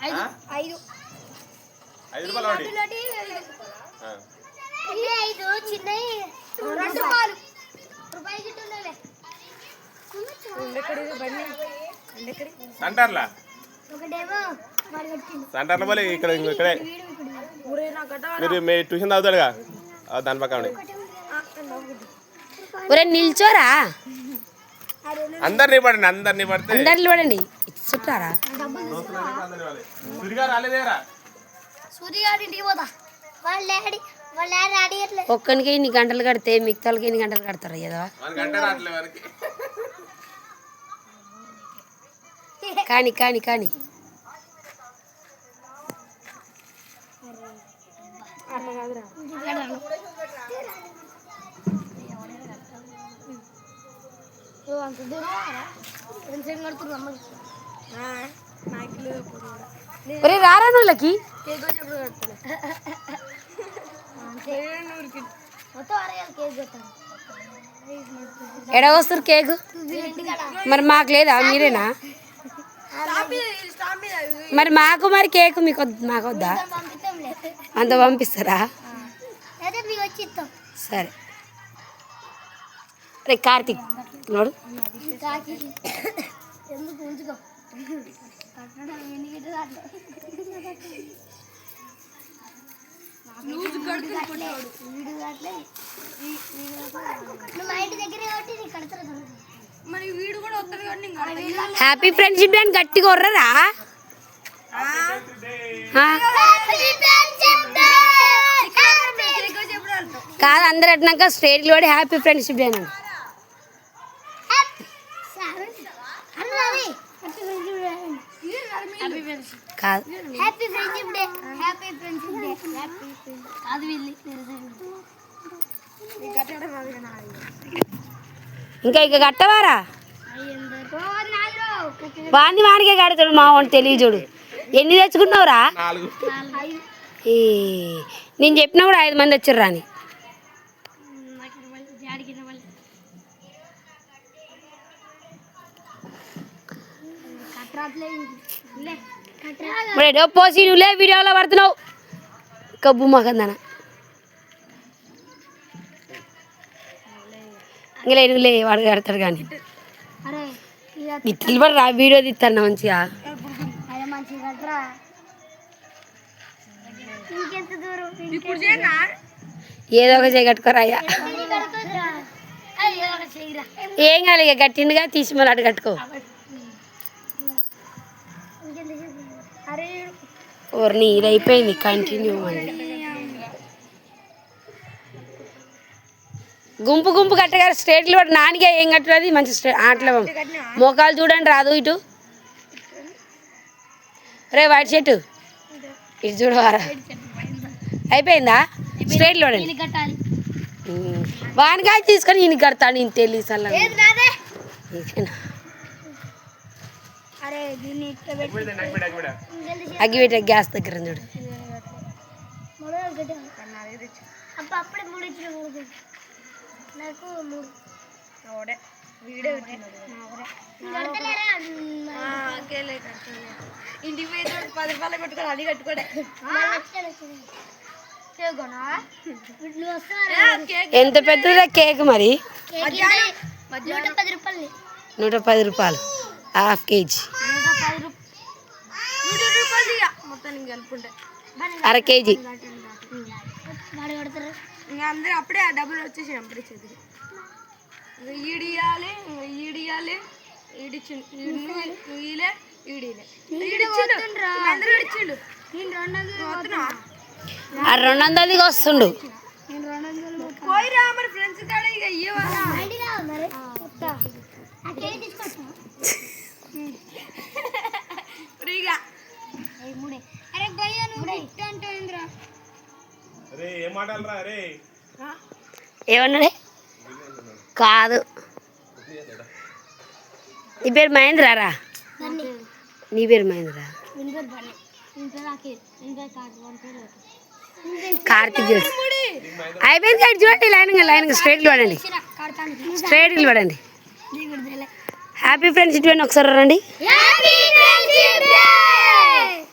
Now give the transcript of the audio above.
5 రూపాయలు సెంటర్లా సెంటర్లో మళ్ళీ ఇక్కడే మీరు మీ ట్యూషన్ చదువుతాడుగా దాని పక్కన నిల్చోరా అందరినీ పడండి అందరినీ పడితే అందరిని పడండి చుట్టారా ఒక్కనికి ఇన్ని గంటలు కడితే మిగతాలకి ఎన్ని గంటలు కడతారు ఏదో కానీ కానీ కానీ రారా నువ్వులకి ఎడ వస్తారు కేకు మరి మాకు లేదా మీరేనా మరి మాకు మరి కేకు మీకు మాకు వద్దా అంత పంపిస్తారా సరే రే కార్తీక్ నోడు హ్యాపీ ఫ్రెండ్షిప్ డే అని గట్టిగా కొర్రరా కాదు అందరు అట్టినాక స్ట్రేట్ పడి హ్యాపీ ఫ్రెండ్షిప్ డే అని కాదు ఇంకా ఇక కట్టవారా వాంది వాడికే కడతాడు మా వాడిని తెలియ చూడు ఎన్ని తెచ్చుకున్నావురా నేను చెప్పినా కూడా 5 మంది వచ్చారు రాని ఏదో పోసి నువ్వులే వీడియోలో పడుతున్నావు కబ్బు మాకందన ఇంకా నువ్వులే వాడు కడతాడు కానీ ఇట్లు పడరా వీడియో తీస్తాను మంచిగా ఏదో ఒక చేయి కట్టుకోరా అయ్యా ఏం కాదు ఇక గట్టిండిగా తీసి మళ్ళీ అటు కట్టుకో ఓర్ని ఇది అయిపోయింది కంటిన్యూ మళ్ళీ గుంపు గుంపు కట్టగా స్ట్రేట్లు పడి నానిగా ఏం కట్టలేదు మంచి ఆటలు మోకాలు చూడండి రాదు ఇటు రే వైట్ షర్టు ఇటు చూడవారా అయిపోయిందా స్ట్రేట్లు పడండి వానికాయ తీసుకొని ఈయన కడతాను ఈయన తెలియదు అలా అగ్గిపెట్టే గ్యాస్ దగ్గర చూడు ఇంటికి పోయి 10 రూపాయలు కొట్టుకోవాలి అది కట్టుకోడే ఎంత పెద్దదా కేక్ మరి 110 రూపాయలు ½ కేజీ అర కేజీ ఇంకా అందరూ అప్పుడే ఆ డబ్బులు వచ్చేసి అప్పుడే చేతికి ఈడియాలి ఈడియాలి ఈడిచ్చి ఈలే ఈడిలే అందరూ ఇచ్చిండు 200కి వస్తుండు పోయిరా మరి ఫ్రెండ్స్ కాడ ఇక ఇవ్వరా ఫ్రీగా ఏమన్నాడే కాదు నీ పేరు మహేంద్రారా నీ పేరు మహేంద్రా కార్తీక్ అయిపోయింది కాదు చూడండి లైన్గా స్ట్రైట్గా పడండి స్ట్రైట్గా పడండి హ్యాపీ ఫ్రెండ్షిప్ డే ఒకసారి రండి